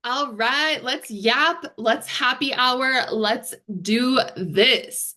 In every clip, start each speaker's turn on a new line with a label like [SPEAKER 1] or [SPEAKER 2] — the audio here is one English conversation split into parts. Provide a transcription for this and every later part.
[SPEAKER 1] All right, let's yap, let's happy hour, let's do this.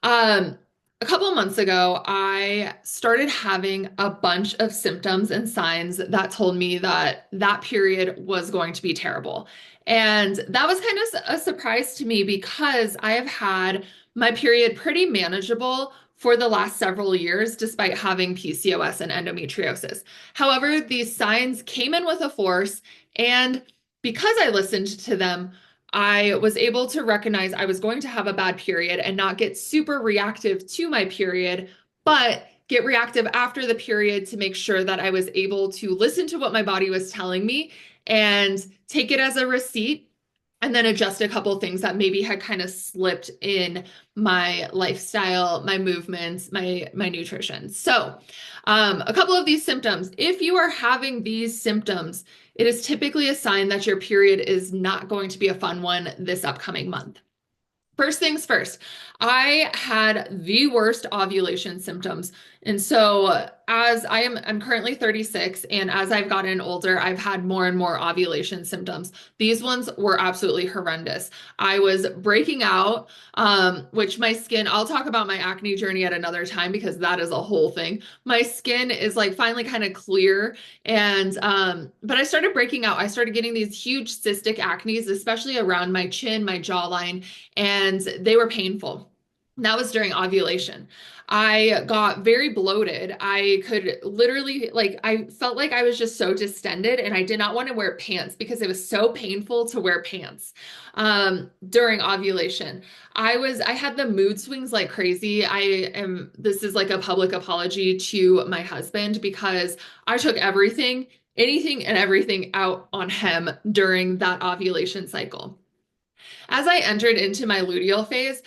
[SPEAKER 1] Um, a couple of months ago, I started having a bunch of symptoms and signs that told me that that period was going to be terrible. And that was kind of a surprise to me because I have had my period pretty manageable for the last several years, despite having PCOS and endometriosis. However, these signs came in with a force. And because I listened to them, I was able to recognize I was going to have a bad period and not get super reactive to my period, but get reactive after the period to make sure that I was able to listen to what my body was telling me and take it as a receipt and then adjust a couple things that maybe had kind of slipped in my lifestyle, my movements, my nutrition. A couple of these symptoms. If you are having these symptoms, it is typically a sign that your period is not going to be a fun one this upcoming month. First things first, I had the worst ovulation symptoms. And so I'm currently 36, and as I've gotten older, I've had more and more ovulation symptoms. These ones were absolutely horrendous. I was breaking out, which my skin, I'll talk about my acne journey at another time because that is a whole thing. My skin is like finally kind of clear, and but I started breaking out. I started getting these huge cystic acnes, especially around my chin, my jawline, and they were painful. That was during ovulation. I got very bloated. I could literally, like, I felt like I was just so distended and I did not want to wear pants because it was so painful to wear pants during ovulation. I had the mood swings like crazy. This is like a public apology to my husband because I took anything and everything out on him during that ovulation cycle. As I entered into my luteal phase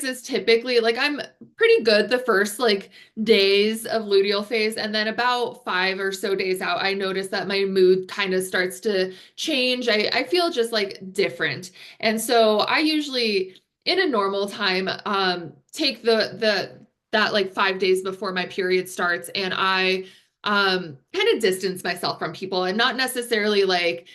[SPEAKER 1] is typically like I'm pretty good the first like days of luteal phase. And then about 5 or so days out, I notice that my mood kind of starts to change. I feel just like different. And so I usually, in a normal time, take that like 5 days before my period starts and I kind of distance myself from people and not necessarily like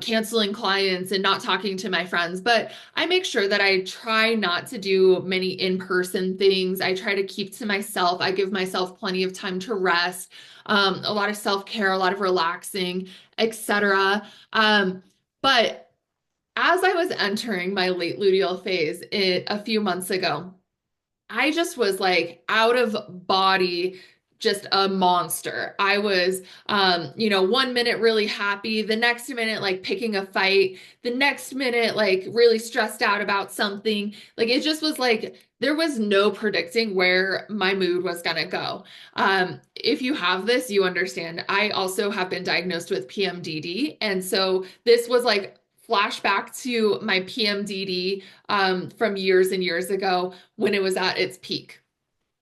[SPEAKER 1] canceling clients and not talking to my friends, but I make sure that I try not to do many in-person things. I try to keep to myself. I give myself plenty of time to rest, a lot of self-care, a lot of relaxing, etc. But as I was entering my late luteal phase a few months ago, I just was like out of body, just a monster. I was, 1 minute really happy, the next minute like picking a fight, the next minute like really stressed out about something. Like it just was like there was no predicting where my mood was gonna go. If you have this, you understand. I also have been diagnosed with PMDD, and so this was like flashback to my PMDD from years and years ago when it was at its peak.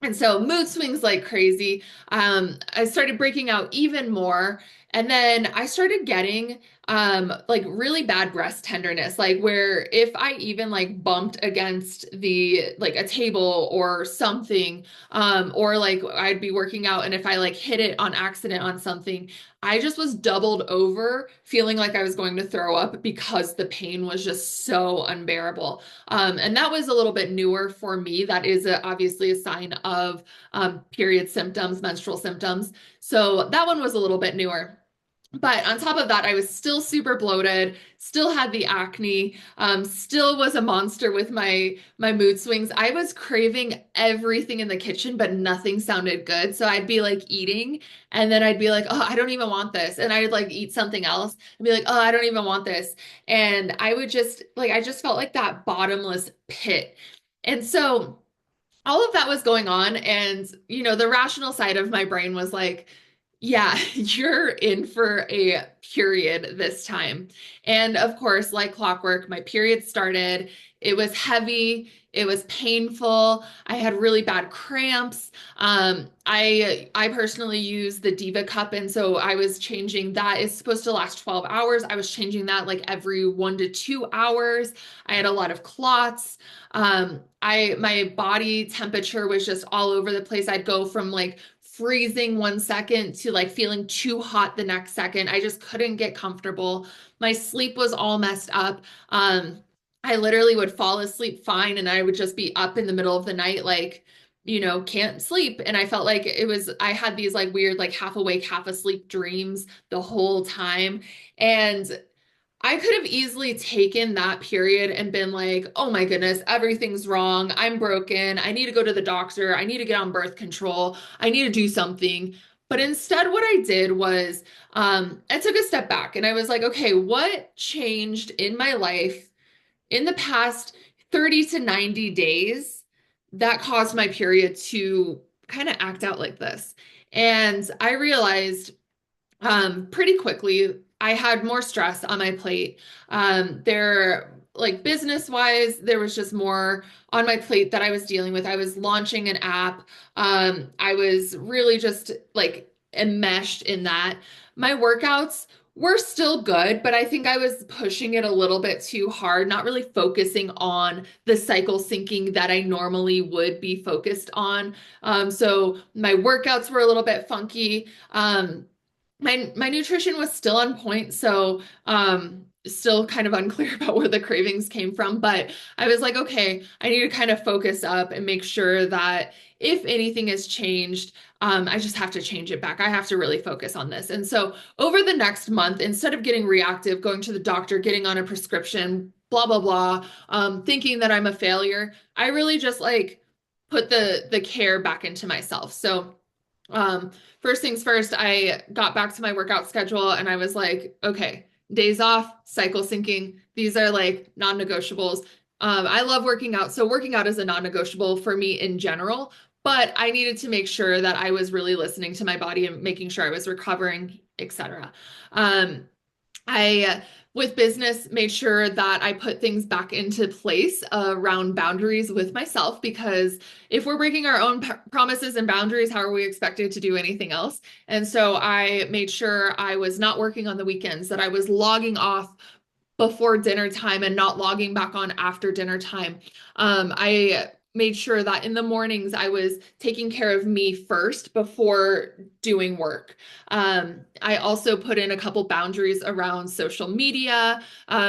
[SPEAKER 1] And so mood swings like crazy. I started breaking out even more. And then I started getting like really bad breast tenderness, like where if I even like bumped against the like a table or something, or like I'd be working out and if I like hit it on accident on something, I just was doubled over, feeling like I was going to throw up because the pain was just so unbearable. And that was a little bit newer for me. That is obviously a sign of period symptoms, menstrual symptoms. So that one was a little bit newer. But on top of that, I was still super bloated, still had the acne, still was a monster with my mood swings. I was craving everything in the kitchen, but nothing sounded good. So I'd be like eating, and then I'd be like, oh, I don't even want this. And I'd like eat something else and be like, oh, I don't even want this. And I would just like, I just felt like that bottomless pit. And so all of that was going on. And, the rational side of my brain was like, yeah, you're in for a period this time. And of course, like clockwork, my period started. It was heavy. It was painful. I had really bad cramps. I personally use the Diva cup, and so I was changing that. It's supposed to last 12 hours. I was changing that like every 1 to 2 hours. I had a lot of clots. My body temperature was just all over the place. I'd go from like freezing one second to like feeling too hot the next second. I just couldn't get comfortable. My sleep was all messed up. I literally would fall asleep fine and I would just be up in the middle of the night, like, can't sleep. And I felt like I had these like weird, like half awake, half asleep dreams the whole time. And I could have easily taken that period and been like, oh my goodness, everything's wrong. I'm broken. I need to go to the doctor. I need to get on birth control. I need to do something. But instead, what I did was I took a step back and I was like, okay, what changed in my life in the past 30 to 90 days that caused my period to kind of act out like this? And I realized pretty quickly, I had more stress on my plate. There, like business wise, there was just more on my plate that I was dealing with. I was launching an app. I was really just like enmeshed in that. My workouts were still good, but I think I was pushing it a little bit too hard, not really focusing on the cycle syncing that I normally would be focused on. So my workouts were a little bit funky. My nutrition was still on point, so still kind of unclear about where the cravings came from, but I was like, okay, I need to kind of focus up and make sure that if anything has changed, I just have to change it back. I have to really focus on this. And so over the next month, instead of getting reactive, going to the doctor, getting on a prescription, blah blah blah, thinking that I'm a failure, I really just like put the care back into myself. So um, first things first, I got back to my workout schedule and I was like, okay, days off, cycle syncing. These are like non-negotiables. I love working out. So working out is a non-negotiable for me in general, but I needed to make sure that I was really listening to my body and making sure I was recovering, etc. Um, I, with business, made sure that I put things back into place around boundaries with myself because if we're breaking our own promises and boundaries, how are we expected to do anything else? And so I made sure I was not working on the weekends, that I was logging off before dinner time and not logging back on after dinner time. I made sure that in the mornings I was taking care of me first before doing work. I also put in a couple boundaries around social media,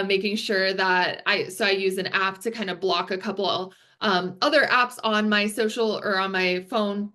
[SPEAKER 1] making sure that I use an app to kind of block a couple other apps on my social or on my phone.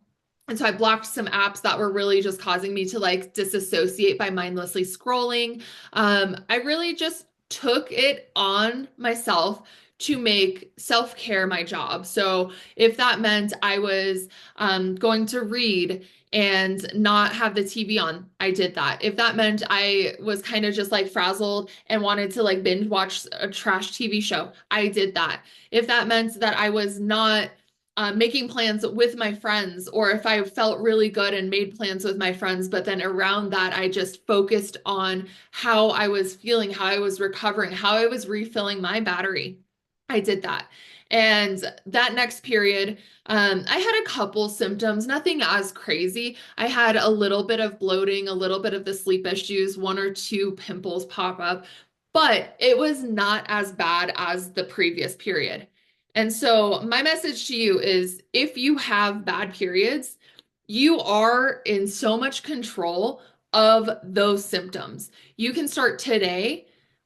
[SPEAKER 1] And so I blocked some apps that were really just causing me to like disassociate by mindlessly scrolling. I really just took it on myself to make self-care my job. So if that meant I was going to read and not have the TV on, I did that. If that meant I was kind of just like frazzled and wanted to like binge watch a trash TV show, I did that. If that meant that I was not making plans with my friends, or if I felt really good and made plans with my friends, but then around that, I just focused on how I was feeling, how I was recovering, how I was refilling my battery. I did that. And that next period, I had a couple symptoms, nothing as crazy. I had a little bit of bloating, a little bit of the sleep issues, one or two pimples pop up, but it was not as bad as the previous period. And so my message to you is if you have bad periods, you are in so much control of those symptoms. You can start today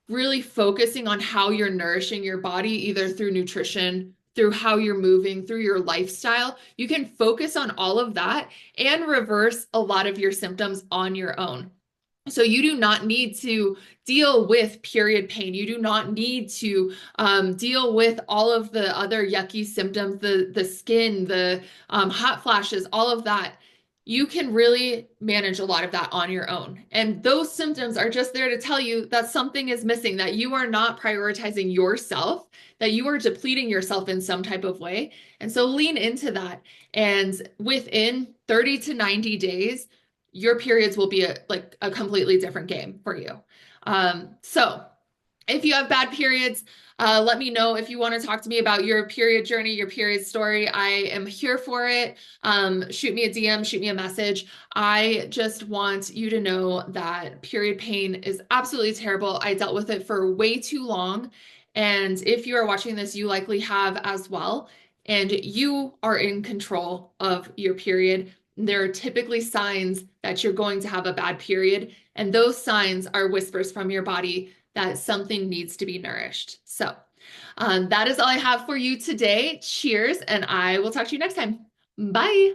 [SPEAKER 1] really focusing on how you're nourishing your body, either through nutrition, through how you're moving, through your lifestyle. You can focus on all of that and reverse a lot of your symptoms on your own. So you do not need to deal with period pain. You do not need to deal with all of the other yucky symptoms, the skin, the hot flashes, all of that. You can really manage a lot of that on your own. And those symptoms are just there to tell you that something is missing, that you are not prioritizing yourself, that you are depleting yourself in some type of way. And so lean into that. And within 30 to 90 days, your periods will be like a completely different game for you. So if you have bad periods, let me know if you want to talk to me about your period journey, your period story. I am here for it. Shoot me a DM, shoot me a message. I just want you to know that period pain is absolutely terrible. I dealt with it for way too long. And if you are watching this, you likely have as well. And you are in control of your period. there are typically signs that you're going to have a bad period. And those signs are whispers from your body that something needs to be nourished. So that is all I have for you today. Cheers, and I will talk to you next time. Bye.